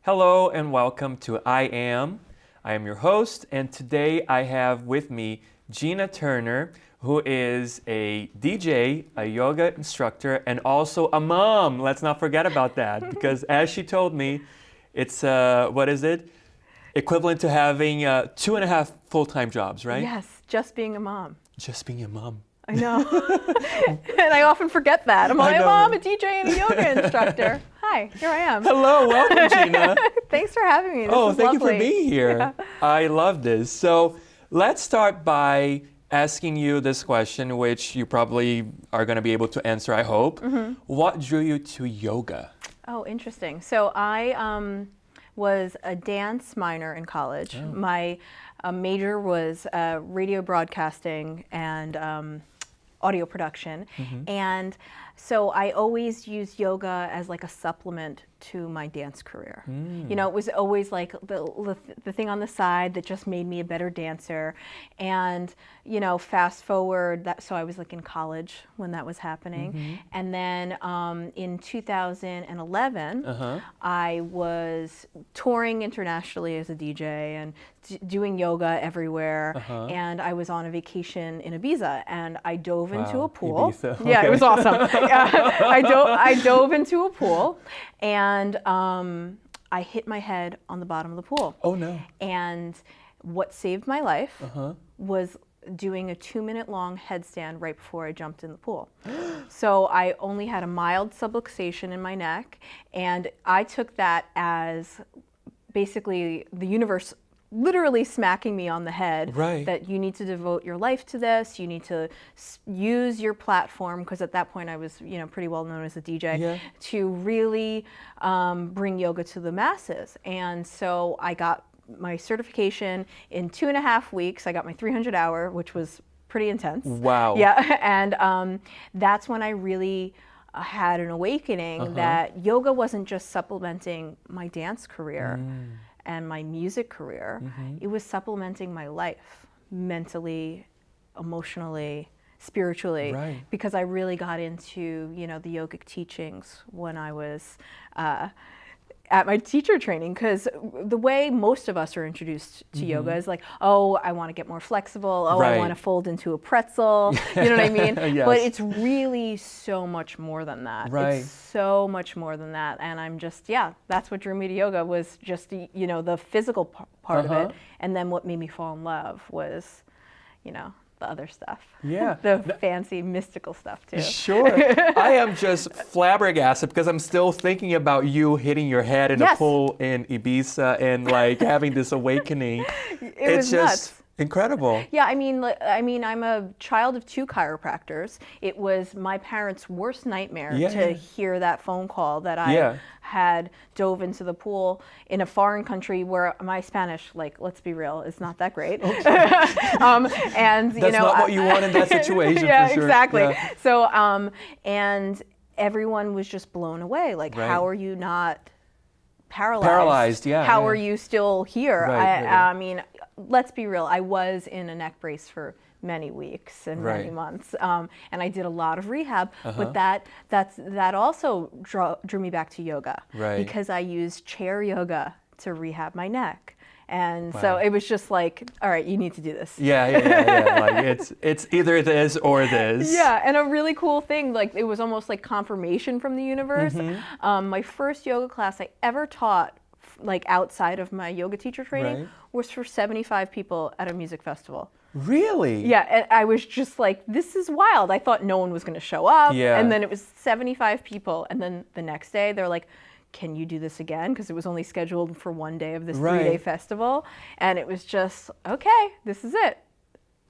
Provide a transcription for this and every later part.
Hello and welcome to I am your host, and today I have with me Gina Turner, who is a DJ, a yoga instructor, and also a mom. Let's not forget about that, because as she told me, it's, what is it? Equivalent to having 2.5 full-time jobs, right? Yes, just being a mom. Just being a mom. I know. And I often forget that. I'm like, I'm a DJ and a yoga instructor. Hi, here I am. Hello, welcome, Gina. Thanks for having me. This is thank lovely. you for being here. Yeah. I love this. So let's start by asking you this question, which you probably are going to be able to answer, I hope. Mm-hmm. What drew you to yoga? Oh, interesting. So I was a dance minor in college. Oh. My major was radio broadcasting and audio production. Mm-hmm. And so I always used yoga as like a supplement to my dance career. You know, it was always like the thing on the side that just made me a better dancer. And, you know, fast forward, so I was like in college when that was happening. Mm-hmm. And then in 2011, I was touring internationally as a DJ and doing yoga everywhere. And I was on a vacation in Ibiza, and I dove into a pool. Ibiza. Yeah, okay. It was awesome. I dove into a pool, and I hit my head on the bottom of the pool. Oh no. And what saved my life was doing a 2-minute long headstand right before I jumped in the pool. So I only had a mild subluxation in my neck, and I took that as basically the universe literally smacking me on the head, right. That you need to devote your life to this, you need to use your platform, because at that point I was, you know, pretty well known as a DJ, to really bring yoga to the masses. And so I got my certification in 2.5 weeks. I got my 300 hour, which was pretty intense. Wow. Yeah, and that's when I really had an awakening that yoga wasn't just supplementing my dance career and my music career. It was supplementing my life mentally, emotionally, spiritually, right. Because I really got into, you know, the yogic teachings when I was at my teacher training, because the way most of us are introduced to yoga is like, oh, I want to get more flexible. Oh, right. I want to fold into a pretzel. You know what I mean? Yes. But it's really so much more than that. Right. It's so much more than that. And I'm just, that's what drew me to yoga, was just, you know, the physical part of it. And then what made me fall in love was, you know, the other stuff. Yeah. The fancy mystical stuff too. Sure. I am just flabbergasted because I'm still thinking about you hitting your head in a pool in Ibiza and like having this awakening. It's just nuts. Incredible. Yeah, I mean, I'm a child of 2 chiropractors. It was my parents' worst nightmare to hear that phone call that I had dove into the pool in a foreign country where my Spanish, like, let's be real, is not that great. Okay. And that's not what you want in that situation. Yeah, for sure. Exactly. Yeah. So, and everyone was just blown away. Like, how are you not paralyzed? How are you still here? Right, I mean, let's be real. I was in a neck brace for many weeks and many months, and I did a lot of rehab. But that also drew me back to yoga, because I used chair yoga to rehab my neck. And so it was just like, all right, you need to do this. Yeah. Like it's either this or this. Yeah, and a really cool thing, like it was almost like confirmation from the universe. My first yoga class I ever taught, like outside of my yoga teacher training, was for 75 people at a music festival. Really? Yeah, and I was just like, this is wild. I thought no one was going to show up. Yeah. And then it was 75 people. And then the next day they're like, can you do this again? Because it was only scheduled for 1 day of this 3-day festival. And it was just, okay, this is it.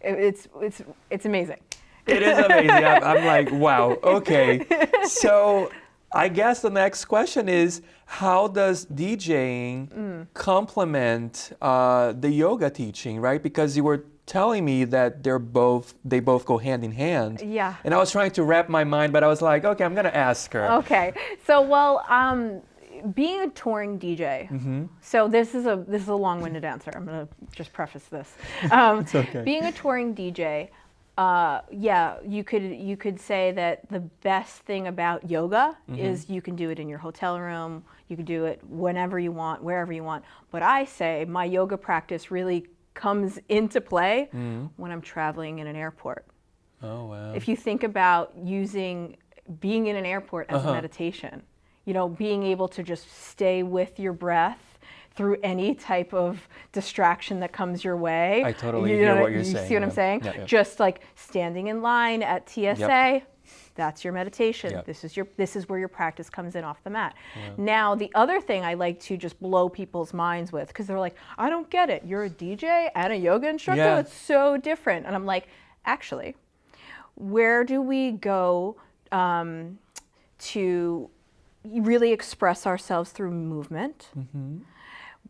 It's amazing. It is amazing. I'm like, wow, okay. So I guess the next question is, how does DJing complement the yoga teaching, right? Because you were telling me that they both go hand in hand. Yeah. And I was trying to wrap my mind, but I was like, okay, I'm gonna ask her. Okay. So, well, being a touring DJ, so this is a long-winded answer. I'm gonna just preface this. It's okay. Being a touring DJ, Yeah, you could say that the best thing about yoga is you can do it in your hotel room, you can do it whenever you want, wherever you want. But I say my yoga practice really comes into play when I'm traveling in an airport. Oh, wow. If you think about being in an airport as a meditation, being able to just stay with your breath through any type of distraction that comes your way. I totally hear what you're saying. You see what I'm saying? Yeah, yeah. Just like standing in line at TSA, that's your meditation. Yep. This is where your practice comes in off the mat. Yeah. Now, the other thing I like to just blow people's minds with, because they're like, I don't get it. You're a DJ and a yoga instructor? Yeah. It's so different. And I'm like, actually, where do we go to really express ourselves through movement?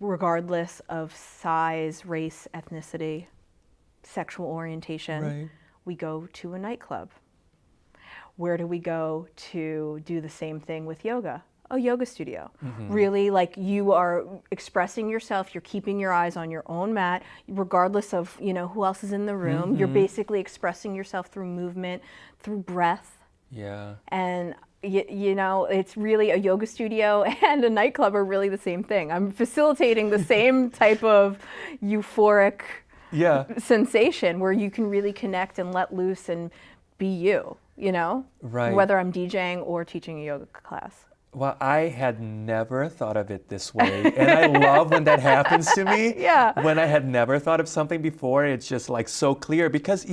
Regardless of size, race, ethnicity, sexual orientation, Right. we go to a nightclub. Where do we go to do the same thing with yoga? A yoga studio. Really, like, you are expressing yourself, you're keeping your eyes on your own mat, regardless of, who else is in the room. You're basically expressing yourself through movement, through breath. Yeah. And it's really a yoga studio and a nightclub are really the same thing. I'm facilitating the same type of euphoric sensation where you can really connect and let loose and be you, Right. whether I'm DJing or teaching a yoga class. Well, I had never thought of it this way. And I love when that happens to me. Yeah. When I had never thought of something before, it's just like so clear because,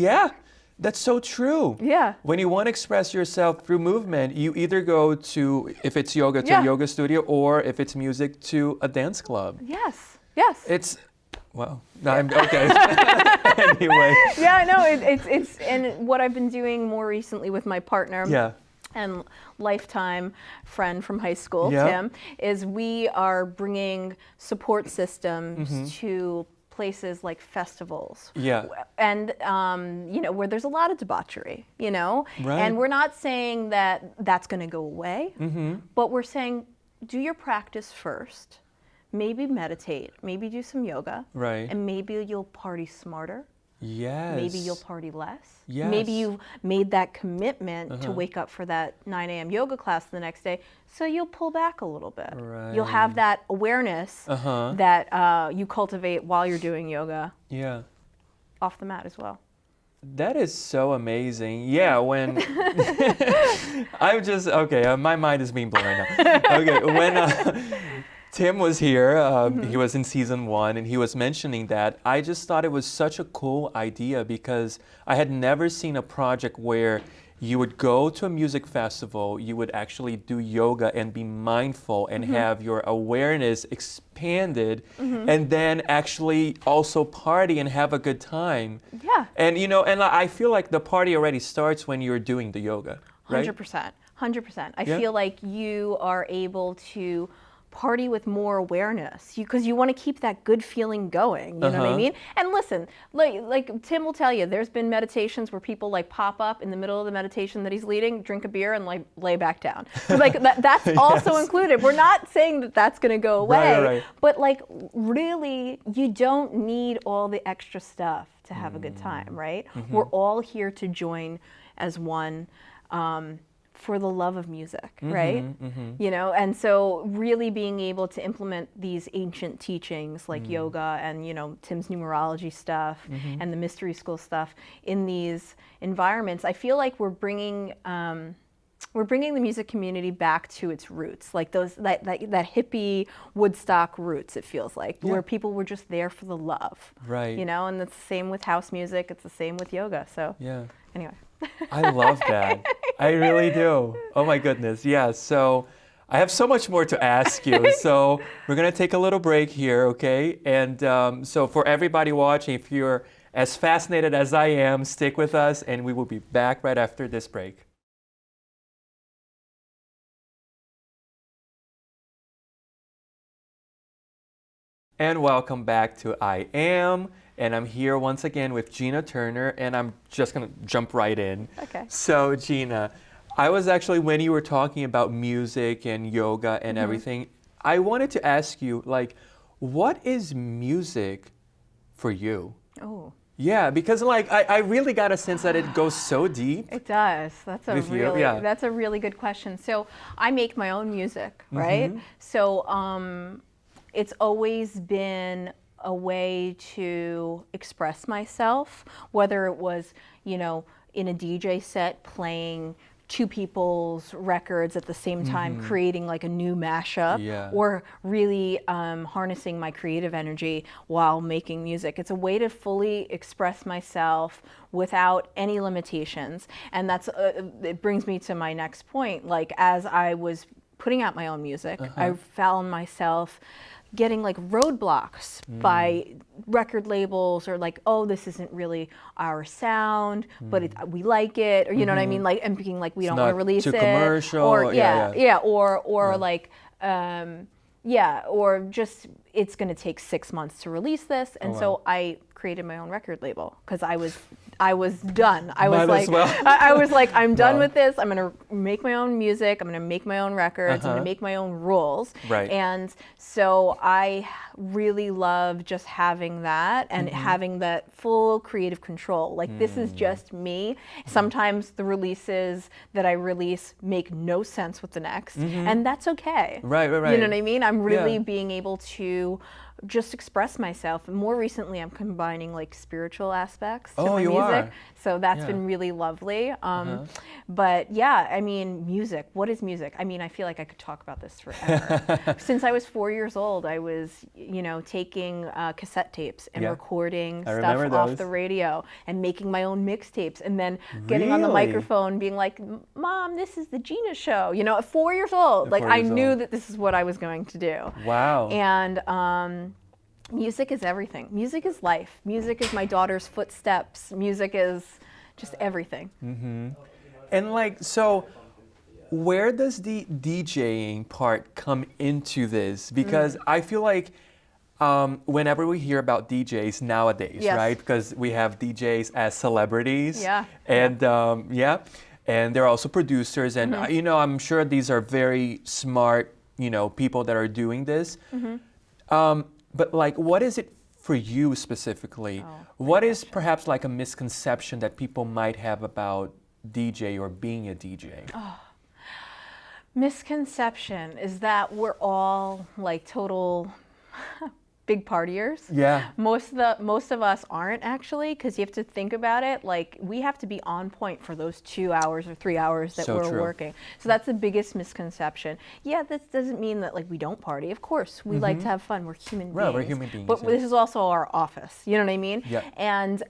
that's so true. Yeah. When you want to express yourself through movement, you either go to, if it's yoga, to a yoga studio, or if it's music, to a dance club. Yes. Well, no, I'm okay. Anyway. Yeah, no, it's and what I've been doing more recently with my partner. And lifetime friend from high school, Tim, is we are bringing support systems to places like festivals, and where there's a lot of debauchery, Right. and we're not saying that that's going to go away, but we're saying do your practice first, maybe meditate, maybe do some yoga, right, and maybe you'll party smarter. Yes. Maybe you'll party less. Yes. Maybe you've made that commitment to wake up for that 9 a.m. yoga class the next day, so you'll pull back a little bit. Right. You'll have that awareness that you cultivate while you're doing yoga off the mat as well. That is so amazing. Yeah, when I'm just, my mind is being blown right now. Okay, when Tim was here, he was in season 1, and he was mentioning that. I just thought it was such a cool idea because I had never seen a project where you would go to a music festival, you would actually do yoga and be mindful and have your awareness expanded, and then actually also party and have a good time. Yeah. And and I feel like the party already starts when you're doing the yoga, right? 100%. I feel like you are able to party with more awareness because you want to keep that good feeling going, you know what I mean? And listen, like Tim will tell you, there's been meditations where people like pop up in the middle of the meditation that he's leading, drink a beer, and like lay back down. Like that's also included. We're not saying that that's going to go away, right. But like really, you don't need all the extra stuff to have a good time, right? We're all here to join as one. For the love of music, right? And so really being able to implement these ancient teachings like yoga and, Tim's numerology stuff and the mystery school stuff in these environments, I feel like we're bringing the music community back to its roots, like that hippie Woodstock roots, it feels like, where people were just there for the love, right? And it's the same with house music, it's the same with yoga, so anyway. I love that. I really do. Oh my goodness. Yeah. So I have so much more to ask you. So we're going to take a little break here, okay? And so for everybody watching, if you're as fascinated as I am, stick with us and we will be back right after this break. And welcome back to I Am. And I'm here once again with Gina Turner, and I'm just going to jump right in. Okay. So, Gina, I was actually, when you were talking about music and yoga and everything, I wanted to ask you, like, what is music for you? Oh. Yeah, because like I really got a sense that it goes so deep. It does. That's a With you, really yeah. that's a really good question. So I make my own music, right? So it's always been a way to express myself, whether it was, you know, in a DJ set playing two people's records at the same time, creating like a new mashup, Yeah. or really harnessing my creative energy while making music. It's a way to fully express myself without any limitations. And that's it brings me to my next point. Like, as I was putting out my own music, I found myself getting like roadblocks by record labels, or like, oh, this isn't really our sound, but we like it, or you know what I mean, like, and being like, we don't want to release too it, commercial, or yeah. like or just it's going to take 6 months to release this, and so I created my own record label because I was done. I was Might as like, well. I was like, I'm done with this. I'm gonna make my own music. I'm gonna make my own records. I'm gonna make my own rules. Right. And so I really love just having that and having that full creative control. Like, this is just me. Sometimes the releases that I release make no sense with the next, and that's okay. Right. You know what I mean? I'm really being able to just express myself. And more recently, I'm combining like spiritual aspects to my music. So that's been really lovely. But yeah, I mean, music. What is music? I mean, I feel like I could talk about this forever. Since I was 4 years old, I was, you know, taking cassette tapes and recording stuff off the radio and making my own mixtapes, and then getting on the microphone being like, Mom, this is the Gina show. You know, at 4 years old, like, I knew that this is what I was going to do. Wow. And music is everything. Music is life. Music is my daughter's footsteps. Music is just everything. And like, so where does the DJing part come into this? Because I feel like whenever we hear about DJs nowadays, right? Because we have DJs as celebrities. And and they're also producers. And, you know, I'm sure these are very smart, you know, people that are doing this. But like, what is it for you specifically? What is perhaps like a misconception that people might have about DJ or being a DJ? Misconception is that we're all like total big partiers. Yeah. Most of us aren't, actually, because you have to think about it. Like, we have to be on point for those 2 hours or 3 hours that we're working. So that's the biggest misconception. Yeah, that doesn't mean that like we don't party. Of course, we like to have fun. We're human beings. Right, we're human beings. But this is also our office. You know what I mean? Yeah. And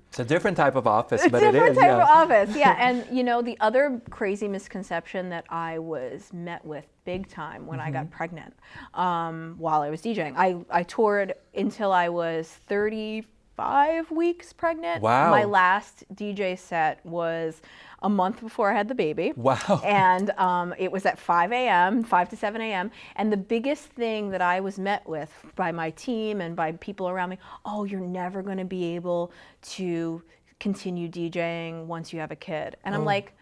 it's a different type of office, but it is. It's a different type of office. Yeah. And you know, the other crazy misconception that I was met with big time when I got pregnant while I was DJing. I toured until I was 35 weeks pregnant. Wow. My last DJ set was a month before I had the baby. Wow. And it was at 5 to 7 a.m. And the biggest thing that I was met with by my team and by people around me, oh, you're never going to be able to continue DJing once you have a kid. And I'm like,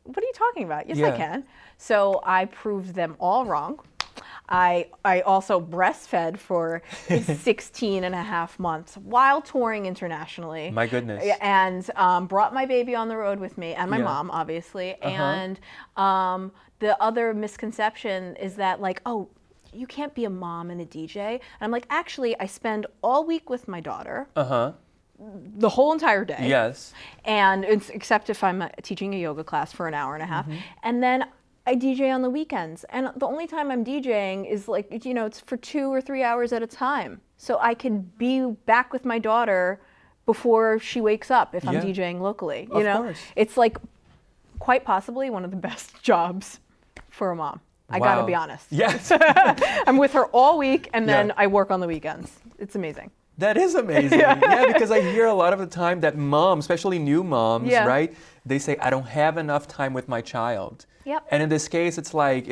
what are you talking about? Yes, I can. So I proved them all wrong. I also breastfed for 16 and a half months while touring internationally. My goodness. And brought my baby on the road with me, and my mom, obviously. And the other misconception is that, like, oh, you can't be a mom and a DJ. And I'm like, actually, I spend all week with my daughter. The whole entire day. Yes. And except if I'm teaching a yoga class for an hour and a half. And then I DJ on the weekends. And the only time I'm DJing is like, you know, it's for 2 or 3 hours at a time. So I can be back with my daughter before she wakes up if I'm DJing locally. You know? Course. It's like quite possibly one of the best jobs for a mom. I gotta be honest. Yes. I'm with her all week, and then I work on the weekends. It's amazing. That is amazing. Yeah, because I hear a lot of the time that moms, especially new moms, right? They say, I don't have enough time with my child. Yep. And in this case, it's like,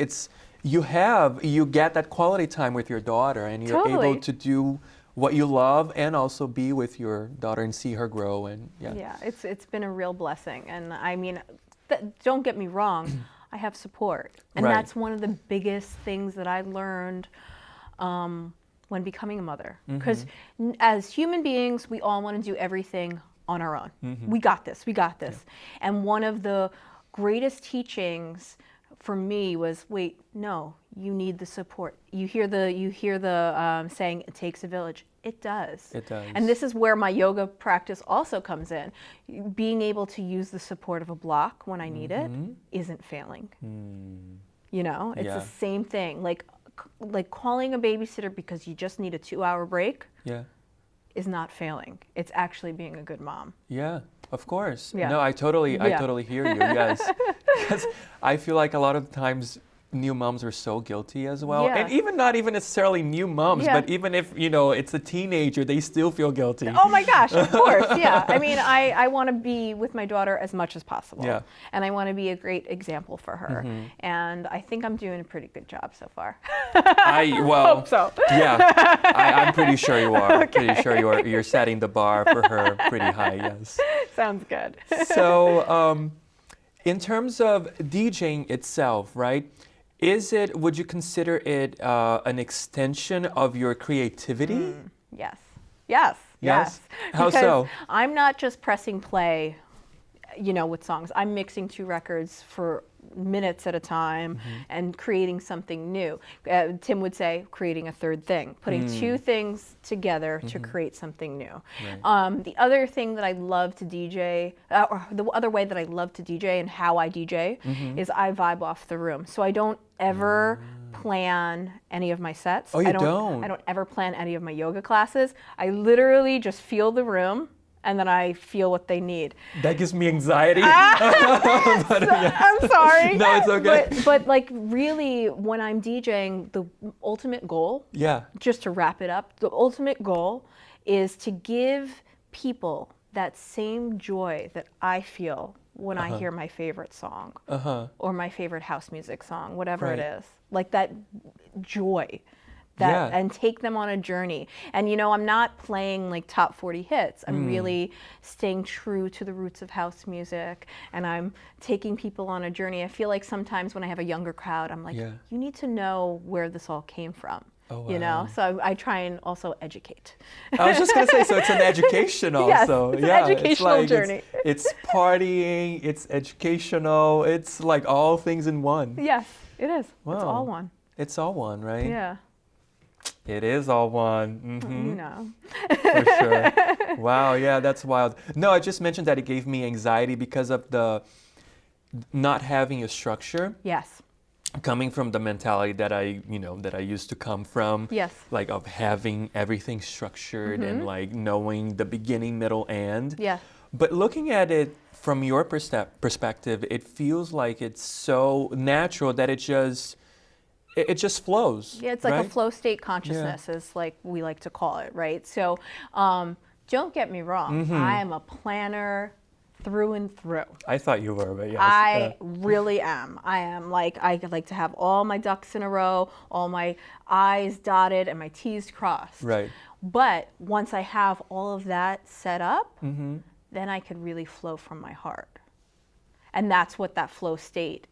you get that quality time with your daughter, and you're able to do what you love and also be with your daughter and see her grow. And it's been a real blessing. And I mean, don't get me wrong, I have support. And that's one of the biggest things that I learned when when becoming a mother. Because as human beings, we all want to do everything on our own. We got this, we got this. Yeah. And one of the greatest teachings for me was, wait, no, you need the support. You hear the saying, it takes a village. It does. It does. And this is where my yoga practice also comes in. Being able to use the support of a block when I need it isn't failing. You know, it's the same thing. Like calling a babysitter because you just need a 2-hour break is not failing. It's actually being a good mom. Yeah, of course. Yeah. No, I totally hear you. Yes, because I feel like a lot of times new moms are so guilty as well, and even not even necessarily new moms, but even if it's a teenager, they still feel guilty. Oh my gosh, of course, yeah. I mean, I want to be with my daughter as much as possible, and I want to be a great example for her, and I think I'm doing a pretty good job so far. Hope so. Yeah, I'm pretty sure you are. Okay. Pretty sure you're setting the bar for her pretty high. Yes. Sounds good. So, in terms of DJing itself, right? Would you consider it an extension of your creativity? Yes. Yes. Yes. How so? I'm not just pressing play, with songs. I'm mixing 2 records for minutes at a time and creating something new. Tim would say creating a third thing, putting 2 things together to create something new. Right. The other thing that I love to DJ, or the other way that I love to DJ and how I DJ is I vibe off the room. So I don't ever plan any of my sets. Oh, you don't? I don't ever plan any of my yoga classes. I literally just feel the room and then I feel what they need. That gives me anxiety. I'm sorry. No, it's okay. But like really, when I'm DJing, the ultimate goal, just to wrap it up, the ultimate goal is to give people that same joy that I feel when I hear my favorite song or my favorite house music song, whatever it is. Like that joy. And take them on a journey. And I'm not playing like top 40 hits. I'm really staying true to the roots of house music, and I'm taking people on a journey. I feel like sometimes when I have a younger crowd, I'm like, you need to know where this all came from. Oh, wow. So I try and also educate. I was just going to say, so it's an education also. Yes, it's an educational journey. It's partying, it's educational, it's like all things in one. Yes, it is. Wow. It's all one. It's all one, right? Yeah. It is all one. No. For sure. Wow, yeah, that's wild. No, I just mentioned that it gave me anxiety because of the not having a structure. Yes. Coming from the mentality that I used to come from. Yes. Like of having everything structured and like knowing the beginning, middle, end. Yeah. But looking at it from your perspective, it feels like it's so natural that it just flows. Yeah, it's like a flow state consciousness is like we like to call it, right? So don't get me wrong. I am a planner through and through. I thought you were, but yes. I really am. I like to have all my ducks in a row, all my I's dotted and my T's crossed. Right. But once I have all of that set up, then I could really flow from my heart. And that's what that flow state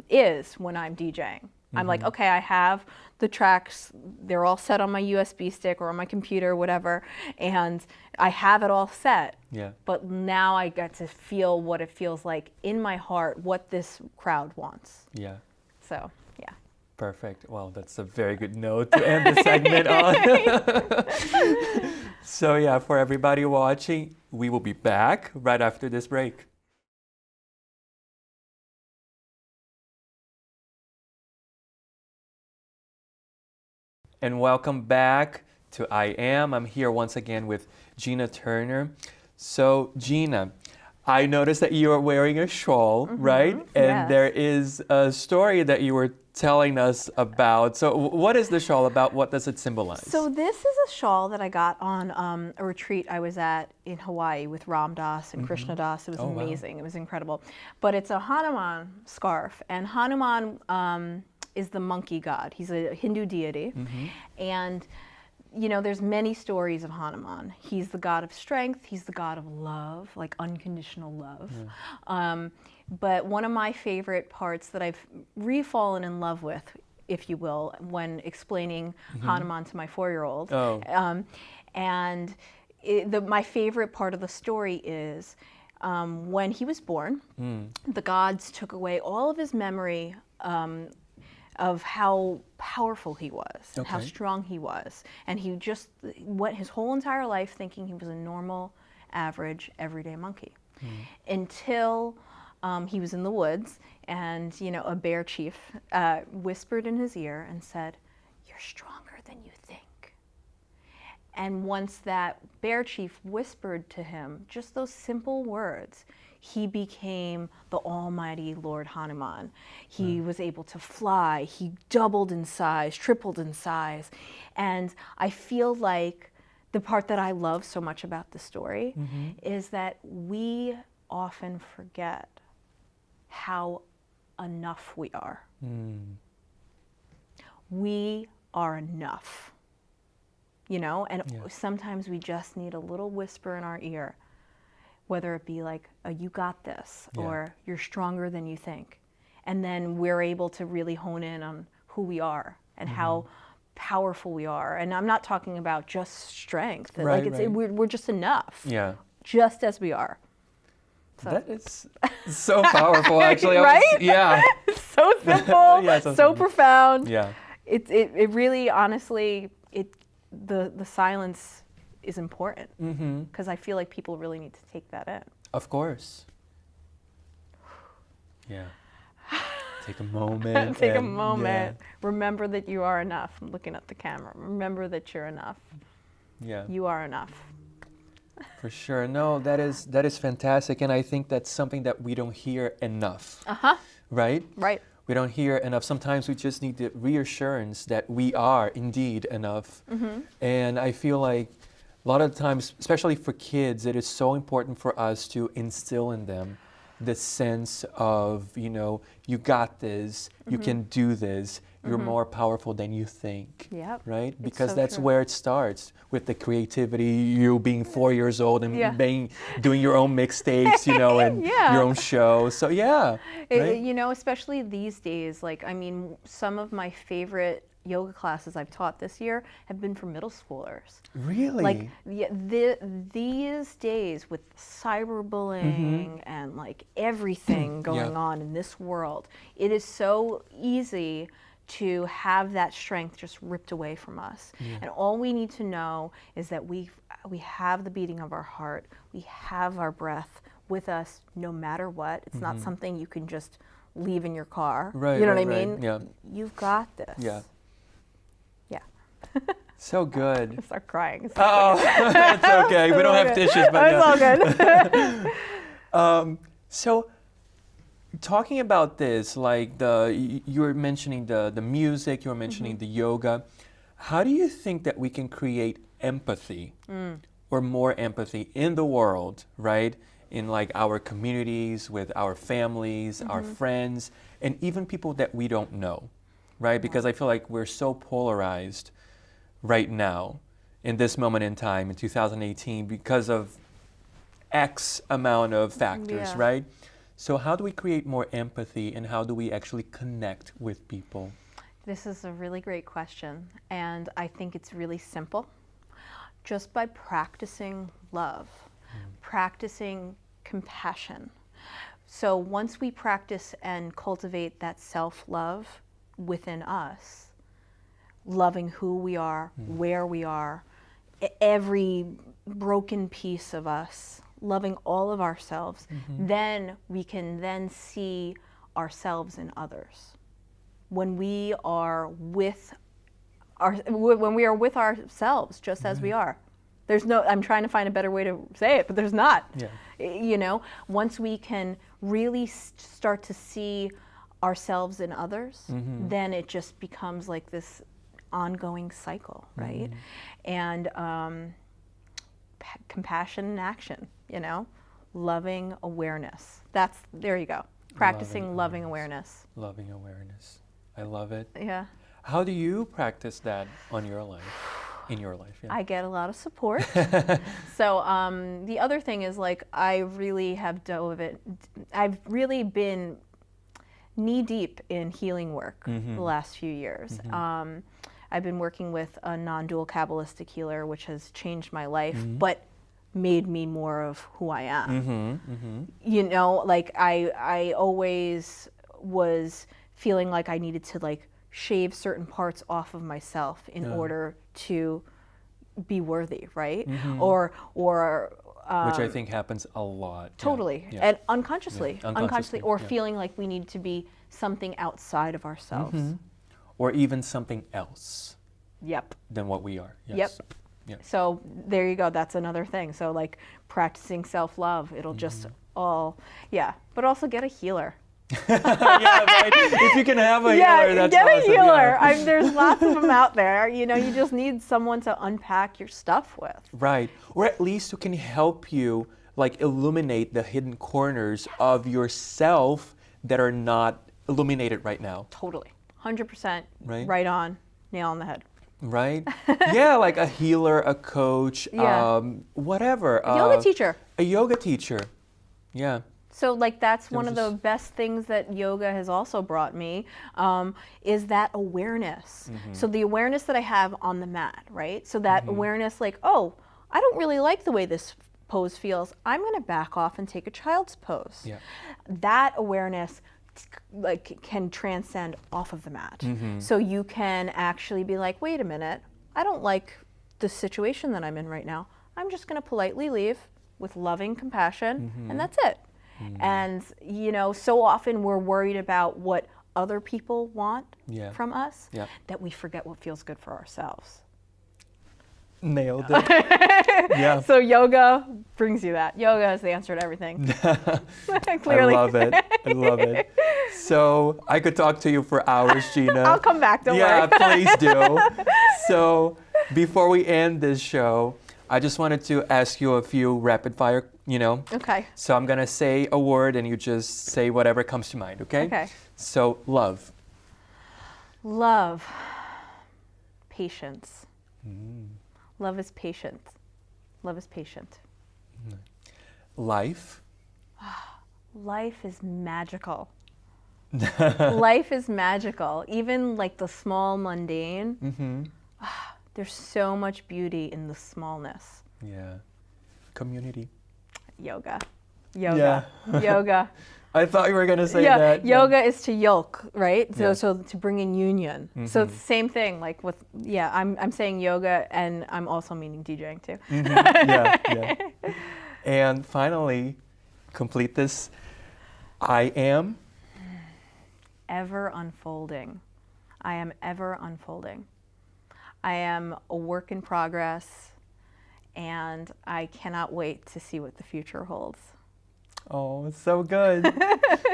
is when I'm DJing. I'm like, okay, I have the tracks, they're all set on my USB stick or on my computer, whatever, and I have it all set. Yeah. But now I get to feel what it feels like in my heart, what this crowd wants. Yeah. So, yeah. Perfect. Well, that's a very good note to end the segment on. So yeah, for everybody watching, we will be back right after this break. And welcome back to I Am. I'm here once again with Gina Turner. So Gina, I noticed that you are wearing a shawl, right? And there is a story that you were telling us about. So what is the shawl about? What does it symbolize? So this is a shawl that I got on a retreat I was at in Hawaii with Ram Dass and Krishna Das. It was amazing. Wow. It was incredible. But it's a Hanuman scarf. And Hanuman is the monkey god. He's a Hindu deity. And there's many stories of Hanuman. He's the god of strength. He's the god of love, like unconditional love. But one of my favorite parts that I've re-fallen in love with if you will, when explaining Hanuman to my 4-year-old. Oh. And my favorite part of the story is when he was born, the gods took away all of his memory of how powerful he was and how strong he was. And he just went his whole entire life thinking he was a normal, average, everyday monkey. Until he was in the woods and, a bear chief whispered in his ear and said, "You're stronger than you think." And once that bear chief whispered to him just those simple words, he became the almighty Lord Hanuman. He was able to fly. He doubled in size, tripled in size. And I feel like the part that I love so much about the story is that we often forget how enough we are. We are enough. And sometimes we just need a little whisper in our ear, whether it be like, "Oh, you got this," or "You're stronger than you think." And then we're able to really hone in on who we are and how powerful we are. And I'm not talking about just strength. We're just enough. Yeah. Just as we are. So. That is so powerful, actually. Right? Yeah. So simple, Yeah, so profound. Yeah. It really, honestly, the silence is important because I feel like people really need to take that in. Of course. Yeah. Take a moment. Take a moment. Remember that you are enough. I'm looking at the camera. Remember that you're enough. Yeah. You are enough. For sure. No, that is fantastic, and I think that's something that we don't hear enough. Right? Right. We don't hear enough. Sometimes we just need the reassurance that we are indeed enough. And I feel like a lot of times, especially for kids, it is so important for us to instill in them this sense of, you got this, you can do this, you're more powerful than you think. Yep. Right? It's Because so that's true. where it starts, with the creativity, you being 4 years old and doing your own mixtapes, and your own show. So right? Especially these days, some of my favorite yoga classes I've taught this year have been for middle schoolers. Really? These days with cyberbullying and everything going on in this world, it is so easy to have that strength just ripped away from us. And all we need to know is that we have the beating of our heart, we have our breath with us no matter what. It's not something you can just leave in your car. Right, you know what I right, mean? yeah. You've got this. Yeah. Yeah. So good. I start crying. Oh, it's okay. We don't have tissues, but it's all good. So, talking about this, you were mentioning the music, you were mentioning the yoga. How do you think that we can create empathy or more empathy in the world, right? In our communities, with our families, our friends, and even people that we don't know, right? Because I feel like we're so polarized right now in this moment in time in 2018 because of X amount of factors, right? So how do we create more empathy, and how do we actually connect with people? This is a really great question, and I think it's really simple. Just by practicing love, practicing compassion. So once we practice and cultivate that self-love within us, loving who we are, where we are, every broken piece of us, loving all of ourselves, then we can then see ourselves in others. When we are with ourselves, just as we are. I'm trying to find a better way to say it, but there's not. Yeah. Once we can really start to see ourselves in others, then it just becomes like this ongoing cycle, right? And compassion in action, loving awareness. There you go. Practicing loving awareness. Loving awareness. I love it. Yeah. How do you practice that in your life? Yeah. I get a lot of support. So the other thing is I really have dove it. I've really been knee deep in healing work the last few years. I've been working with a non-dual Kabbalistic healer, which has changed my life, but made me more of who I am. You know, like I always was feeling like I needed to like shave certain parts off of myself in order to be worthy, right? Or which I think happens a lot. Totally, and unconsciously, or feeling like we need to be something outside of ourselves. Or even something else Yep. than what we are. Yes. Yep. So there you go. That's another thing. So like practicing self-love, it'll just all, but also get a healer. Yeah, right. If you can have a healer, that's get awesome. a healer. There's lots of them out there. You know, you just need someone to unpack your stuff with. Right. Or at least who can help you like illuminate the hidden corners of yourself that are not illuminated right now. Totally. 100% Right? right on, nail on the head. Right? Yeah, like a healer, a coach, whatever. A yoga teacher. A yoga teacher. Yeah. So like that's one of the best things that yoga has also brought me, is that awareness. So the awareness that I have on the mat, right? So that awareness like, oh, I don't really like the way this pose feels. I'm gonna back off and take a child's pose. Yeah. That awareness like can transcend off of the mat. So you can actually be like, wait a minute, I don't like the situation that I'm in right now. I'm just gonna politely leave with loving compassion, and that's it. And you know, so often we're worried about what other people want from us that we forget what feels good for ourselves. Nailed it. Yeah. So yoga brings you that. Yoga is the answer to everything. Clearly. I love it. I love it. So I could talk to you for hours, Gina. I'll come back, don't worry. Yeah, please do. So before we end this show, I just wanted to ask you a few rapid fire, Okay. So I'm going to say a word and you just say whatever comes to mind, okay? Okay. So love. Love. Patience. Love is patient. Love is patient. Life. Life is magical. Life is magical. Even like the small mundane. There's so much beauty in the smallness. Yeah. Community. Yoga. Yoga. Yoga. I thought you were going to say that. Yoga is to yoke, right? So to bring in union. So it's the same thing, like with, I'm saying yoga and I'm also meaning DJing too. Yeah. And finally, complete this. I am. Ever unfolding. I am ever unfolding. I am a work in progress and I cannot wait to see what the future holds. Oh, it's so good.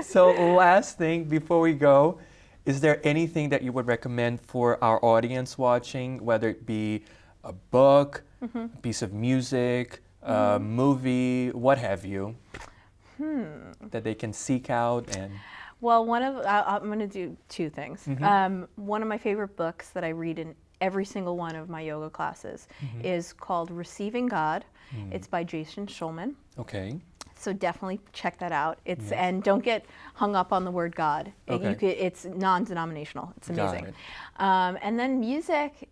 So last thing before we go, is there anything that you would recommend for our audience watching, whether it be a book, a piece of music, a movie, what have you, that they can seek out and... Well, I'm going to do two things. One of my favorite books that I read in every single one of my yoga classes is called Receiving God. It's by Jason Schulman. Okay. So definitely check that out. And don't get hung up on the word God. It's non-denominational. It's amazing. Got it. And then music.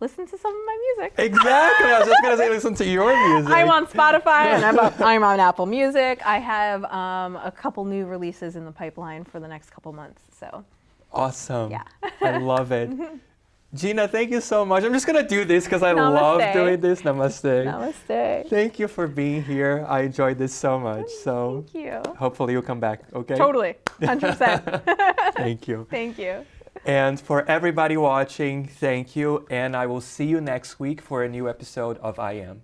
Listen to some of my music. Exactly. I was just going to say listen to your music. I'm on Spotify and I'm on Apple Music. I have a couple new releases in the pipeline for the next couple months. So. Awesome. Yeah. I love it. Gina, thank you so much. I'm just going to do this because I love doing this. Namaste. Namaste. Thank you for being here. I enjoyed this so much. So thank you. Hopefully you'll come back, okay? Totally. 100%. Thank you. Thank you. And for everybody watching, thank you. And I will see you next week for a new episode of I Am.